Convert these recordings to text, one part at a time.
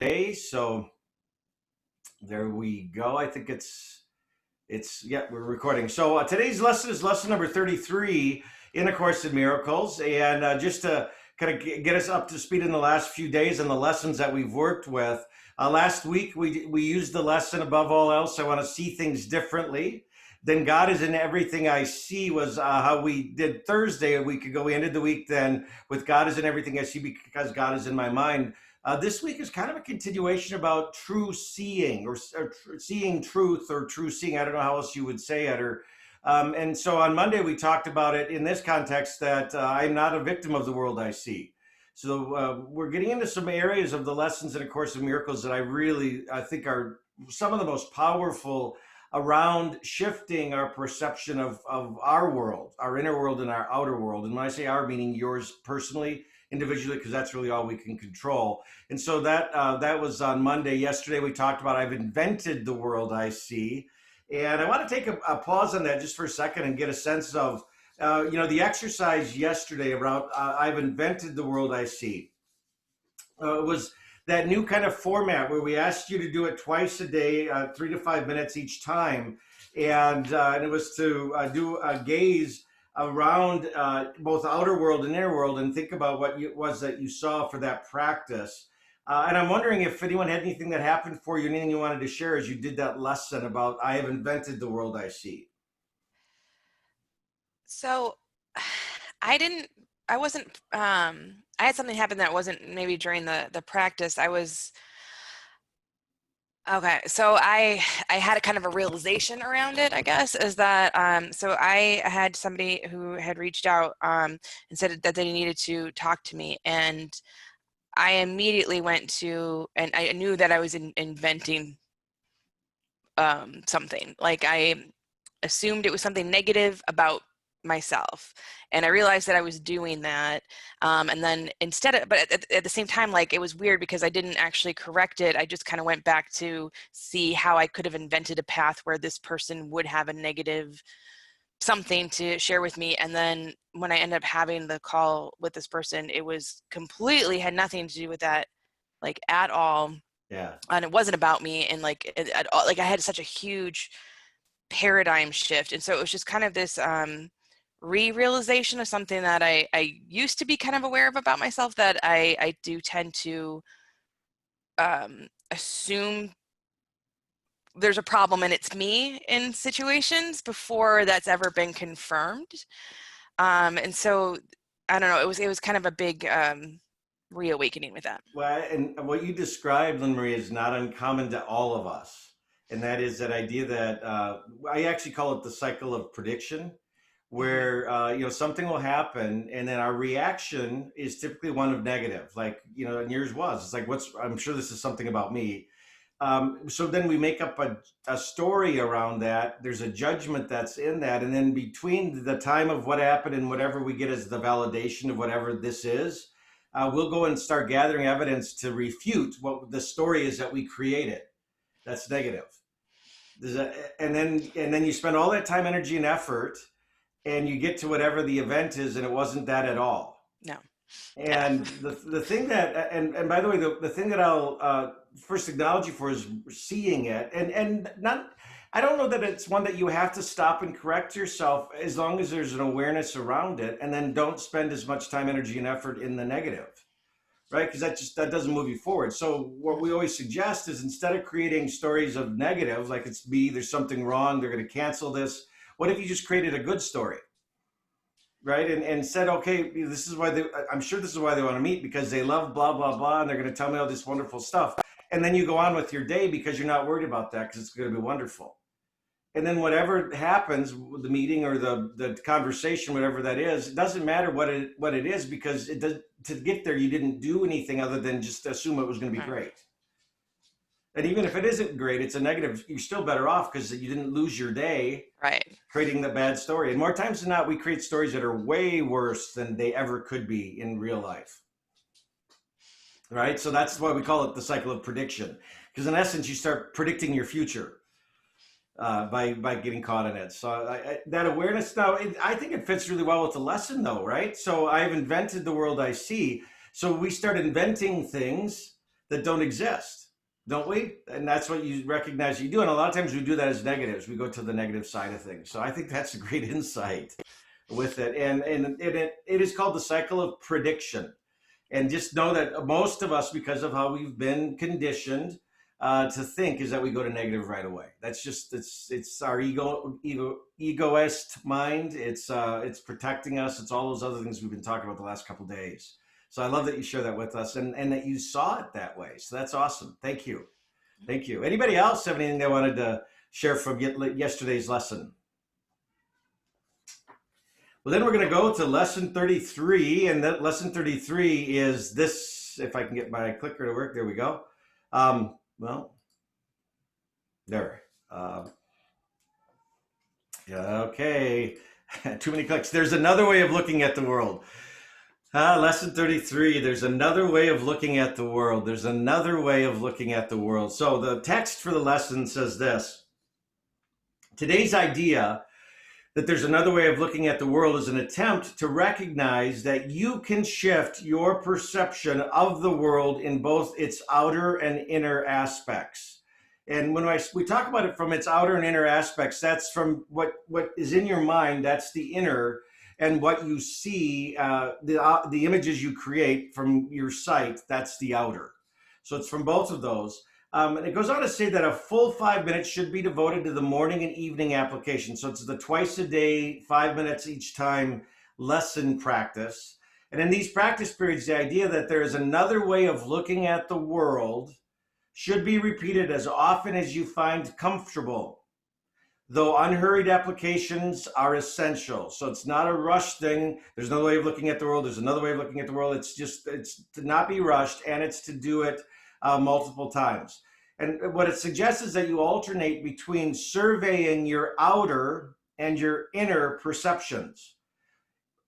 today. So there we go. I think yeah, we're recording. So today's lesson is lesson number 33 in A Course in Miracles. And just to kind of get us up to speed in the last few days and the lessons that we've worked with. Last week, we used the lesson, above all else, I want to see things differently. Then God is in everything I see was how we did Thursday a week ago. We ended the week then with God is in everything I see because God is in my mind. This week is kind of a continuation about true seeing or seeing truth or true seeing. I don't know how else you would say it. And so on Monday, we talked about it in this context that I'm not a victim of the world I see. So we're getting into some areas of the lessons in A Course in Miracles that I think are some of the most powerful around shifting our perception of our world, our inner world and our outer world. And when I say our, meaning yours personally, individually, because that's really all we can control. And so that was on Monday. Yesterday we talked about I've invented the world I see. And I want to take a pause on that just for a second and get a sense of, the exercise yesterday around I've invented the world I see. Was that new kind of format where we asked you to do it twice a day, 3 to 5 minutes each time. And it was to do a gaze around both outer world and inner world and think about what it was that you saw for that practice. And I'm wondering if anyone had anything that happened for you, anything you wanted to share as you did that lesson about I have invented the world I see. So I wasn't, I had something happen that wasn't maybe during the practice. Okay, so I had a kind of a realization around it, I guess, is that, so I had somebody who had reached out and said that they needed to talk to me, and I immediately went to, and I knew that I was inventing something. Like I assumed it was something negative about myself, and I realized that I was doing that, and then but at the same time, like, it was weird because I didn't actually correct it. I just kind of went back to see how I could have invented a path where this person would have a negative something to share with me, and then when I ended up having the call with this person, it was completely had nothing to do with that, like, at all. Yeah. And it wasn't about me, and like at all, like I had such a huge paradigm shift, and so it was just kind of this re-realization of something that I used to be kind of aware of about myself, that I do tend to assume there's a problem and it's me in situations before that's ever been confirmed. And so I don't know, it was kind of a big reawakening with that. Well, and what you described, Lynn Marie, is not uncommon to all of us. And that is that idea that I actually call it the cycle of prediction, where something will happen, and then our reaction is typically one of negative, like and yours was. It's like, I'm sure this is something about me. So then we make up a story around that. There's a judgment that's in that, and then between the time of what happened and whatever we get as the validation of whatever this is, we'll go and start gathering evidence to refute what the story is that we created. That's negative. And then you spend all that time, energy, and effort, and you get to whatever the event is, and it wasn't that at all. No. And the thing that, and by the way, the thing that I'll first acknowledge you for is seeing it, and not. I don't know that it's one that you have to stop and correct yourself, as long as there's an awareness around it, and then don't spend as much time, energy, and effort in the negative, right? Because that doesn't move you forward. So what we always suggest is, instead of creating stories of negative, like it's me, there's something wrong, they're going to cancel this. What if you just created a good story? Right, and said, okay, this is why I'm sure this is why they want to meet, because they love blah blah blah, and they're going to tell me all this wonderful stuff. And then you go on with your day because you're not worried about that, because it's going to be wonderful. And then whatever happens with the meeting or the conversation, whatever that is, it doesn't matter what it is, because it does, to get there you didn't do anything other than just assume it was going to be great. And even if it isn't great, it's a negative, you're still better off because you didn't lose your day creating the bad story. And more times than not, we create stories that are way worse than they ever could be in real life. Right? So that's why we call it the cycle of prediction. Because in essence, you start predicting your future by getting caught in it. So that awareness, now, I think it fits really well with the lesson, though, right? So I've invented the world I see. So we start inventing things that don't exist, don't we? And that's what you recognize you do. And a lot of times we do that as negatives. We go to the negative side of things. So I think that's a great insight with it. And it is called the cycle of prediction. And just know that most of us, because of how we've been conditioned to think, is that we go to negative right away. That's just it's our egoist mind. It's protecting us. It's all those other things we've been talking about the last couple of days. So I love that you share that with us and that you saw it that way. So that's awesome. Thank you. Thank you. Anybody else have anything they wanted to share from yesterday's lesson? Well, then we're going to go to lesson 33, and that lesson 33 is this. If I can get my clicker to work, there we go. Well, there. Yeah, okay. Too many clicks. There's another way of looking at the world. Lesson 33. There's another way of looking at the world. There's another way of looking at the world. So the text for the lesson says this. Today's idea that there's another way of looking at the world is an attempt to recognize that you can shift your perception of the world in both its outer and inner aspects. And when we talk about it from its outer and inner aspects, that's from what is in your mind, that's the inner, and what you see, the images you create from your sight, that's the outer. So it's from both of those. And it goes on to say that a full 5 minutes should be devoted to the morning and evening application. So it's the twice a day, 5 minutes each time lesson practice. And in these practice periods, the idea that there is another way of looking at the world should be repeated as often as you find comfortable. Though unhurried applications are essential. So it's not a rush thing. There's another way of looking at the world. There's another way of looking at the world. It's to not be rushed, and it's to do it multiple times. And what it suggests is that you alternate between surveying your outer and your inner perceptions,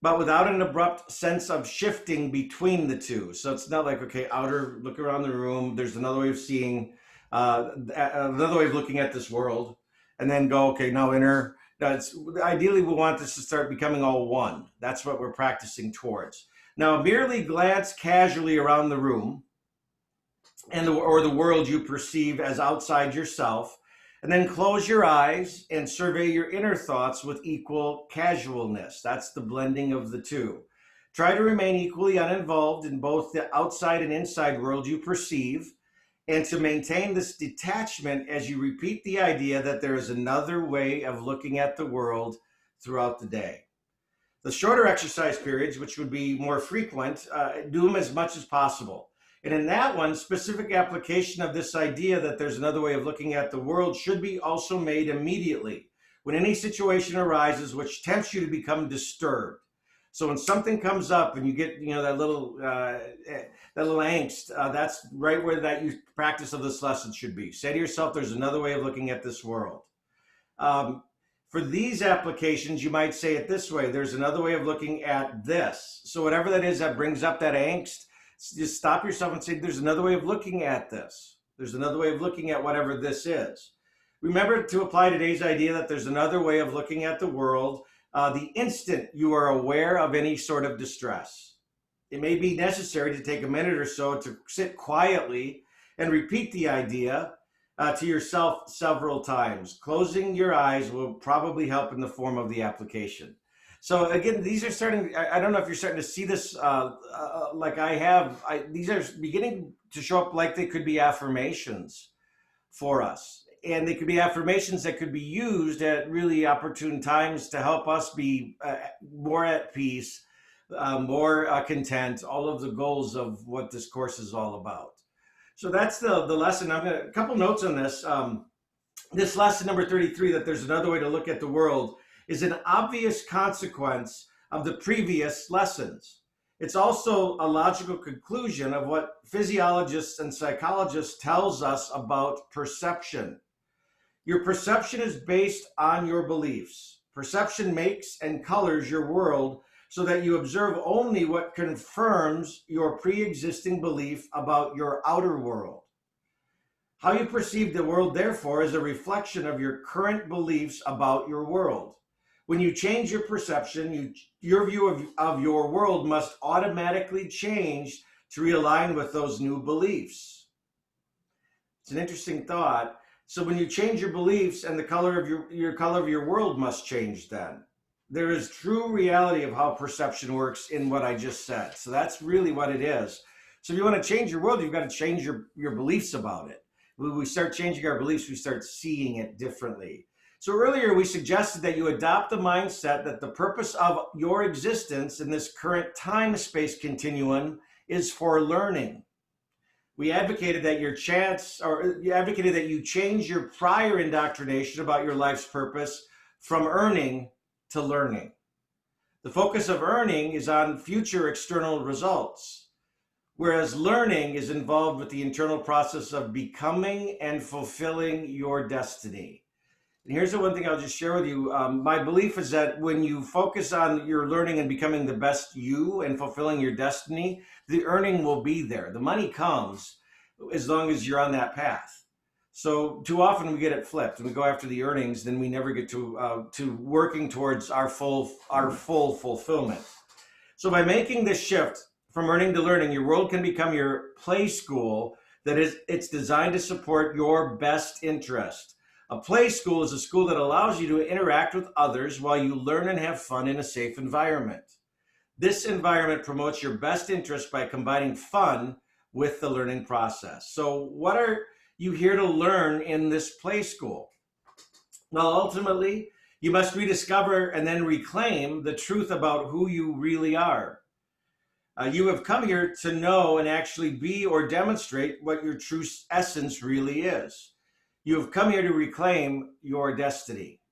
but without an abrupt sense of shifting between the two. So it's not like, okay, outer, look around the room, there's another way of seeing, another way of looking at this world, and then go, okay, now inner. Ideally, we want this to start becoming all one. That's what we're practicing towards. Now, merely glance casually around the room, or the world you perceive as outside yourself, and then close your eyes and survey your inner thoughts with equal casualness. That's the blending of the two. Try to remain equally uninvolved in both the outside and inside world you perceive, and to maintain this detachment as you repeat the idea that there is another way of looking at the world throughout the day. The shorter exercise periods, which would be more frequent, do them as much as possible. And in that one, specific application of this idea that there's another way of looking at the world should be also made immediately when any situation arises which tempts you to become disturbed. So when something comes up and you get, that little angst, that's right where that practice of this lesson should be. Say to yourself, there's another way of looking at this world. For these applications, you might say it this way: there's another way of looking at this. So whatever that is that brings up that angst, just stop yourself and say, there's another way of looking at this. There's another way of looking at whatever this is. Remember to apply today's idea that there's another way of looking at the world the instant you are aware of any sort of distress. It may be necessary to take a minute or so to sit quietly and repeat the idea to yourself several times. Closing your eyes will probably help in the form of the application. So again, these are starting, I don't know if you're starting to see this like I have. These are beginning to show up like they could be affirmations for us. And they could be affirmations that could be used at really opportune times to help us be more at peace, more content, all of the goals of what this course is all about. So that's the lesson. I'm going to, a couple notes on this. This lesson number 33, that there's another way to look at the world, is an obvious consequence of the previous lessons. It's also a logical conclusion of what physiologists and psychologists tells us about perception. Your perception is based on your beliefs. Perception makes and colors your world so that you observe only what confirms your pre-existing belief about your outer world. How you perceive the world, therefore, is a reflection of your current beliefs about your world. When you change your perception, your view of your world must automatically change to realign with those new beliefs. It's an interesting thought. So when you change your beliefs, and the color of your color of your world must change then. There is true reality of how perception works in what I just said. So that's really what it is. So if you want to change your world, you've got to change your beliefs about it. When we start changing our beliefs, we start seeing it differently. So earlier we suggested that you adopt the mindset that the purpose of your existence in this current time-space continuum is for learning. We advocated that you advocated that you change your prior indoctrination about your life's purpose from earning to learning. The focus of earning is on future external results, whereas learning is involved with the internal process of becoming and fulfilling your destiny. And here's the one thing I'll just share with you. My belief is that when you focus on your learning and becoming the best you and fulfilling your destiny, the earning will be there. The money comes as long as you're on that path. So too often we get it flipped and we go after the earnings, then we never get to working towards our full fulfillment. So by making this shift from earning to learning, your world can become your play school it's designed to support your best interest. A play school is a school that allows you to interact with others while you learn and have fun in a safe environment. This environment promotes your best interest by combining fun with the learning process. So what are you here to learn in this play school? Well, ultimately, you must rediscover and then reclaim the truth about who you really are. You have come here to know and actually be or demonstrate what your true essence really is. You have come here to reclaim your destiny.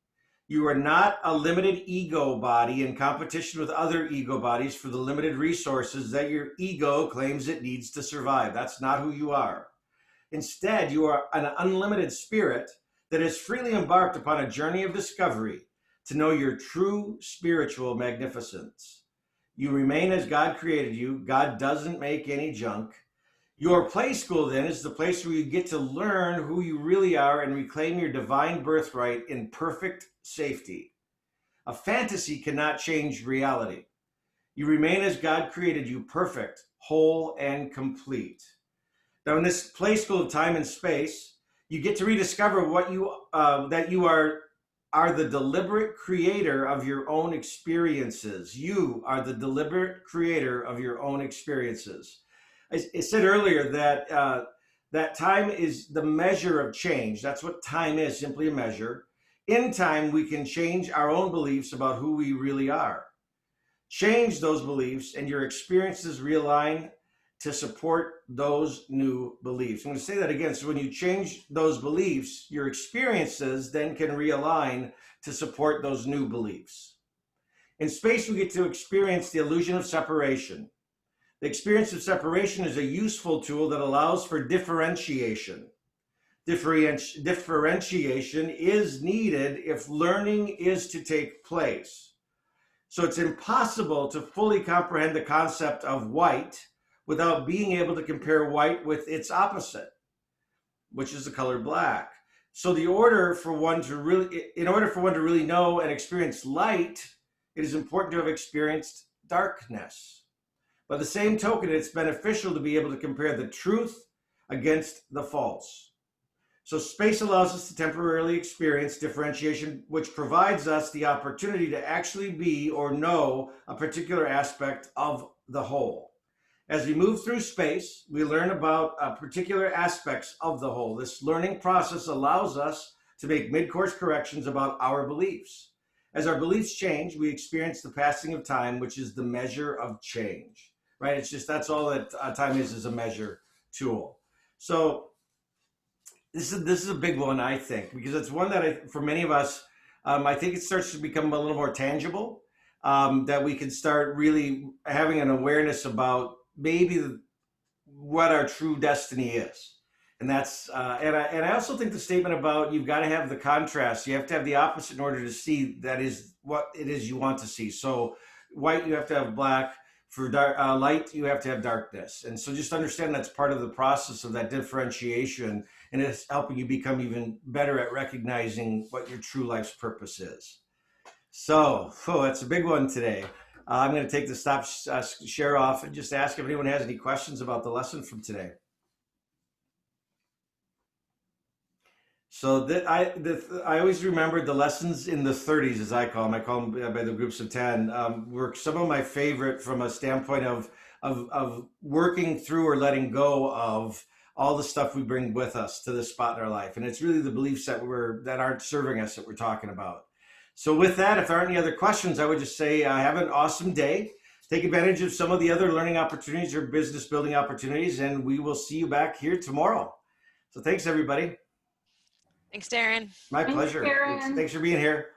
You are not a limited ego body in competition with other ego bodies for the limited resources that your ego claims it needs to survive. That's not who you are. Instead, you are an unlimited spirit that has freely embarked upon a journey of discovery to know your true spiritual magnificence. You remain as God created you. God doesn't make any junk. Your play school, then, is the place where you get to learn who you really are and reclaim your divine birthright in perfect safety. A fantasy cannot change reality. You remain as God created you, perfect, whole, and complete. Now, in this play school of time and space, you get to rediscover that you are the deliberate creator of your own experiences. You are the deliberate creator of your own experiences. I said earlier that time is the measure of change. That's what time is, simply a measure. In time, we can change our own beliefs about who we really are. Change those beliefs and your experiences realign to support those new beliefs. I'm going to say that again. So when you change those beliefs, your experiences then can realign to support those new beliefs. In space, we get to experience the illusion of separation. The experience of separation is a useful tool that allows for differentiation. Differentiation is needed if learning is to take place. So it's impossible to fully comprehend the concept of white without being able to compare white with its opposite, which is the color black. So in order for one to really know and experience light, it is important to have experienced darkness. By the same token, it's beneficial to be able to compare the truth against the false. So space allows us to temporarily experience differentiation, which provides us the opportunity to actually be or know a particular aspect of the whole. As we move through space, we learn about particular aspects of the whole. This learning process allows us to make mid-course corrections about our beliefs. As our beliefs change, we experience the passing of time, which is the measure of change, right? It's just, that's all that time is a measure tool. So this is a big one, I think, because it's one that for many of us, I think it starts to become a little more tangible, that we can start really having an awareness about maybe what our true destiny is. And that's and I also think the statement about you've got to have the contrast, you have to have the opposite in order to see that is what it is you want to see. So white, you have to have black. For light, you have to have darkness. And so just understand that's part of the process of that differentiation, and it's helping you become even better at recognizing what your true life's purpose is. So, that's a big one today. I'm going to take the stop share off and just ask if anyone has any questions about the lesson from today. So that I always remembered the lessons in the 30s, as I call them. I call them by the groups of 10. Were some of my favorite from a standpoint of working through or letting go of all the stuff we bring with us to this spot in our life, and it's really the beliefs that aren't serving us that we're talking about. So with that, if there aren't any other questions, I would just say have an awesome day. Take advantage of some of the other learning opportunities or business building opportunities, and we will see you back here tomorrow. So thanks, everybody. Thanks, Darren. My Thanks, pleasure. Karen. Thanks for being here.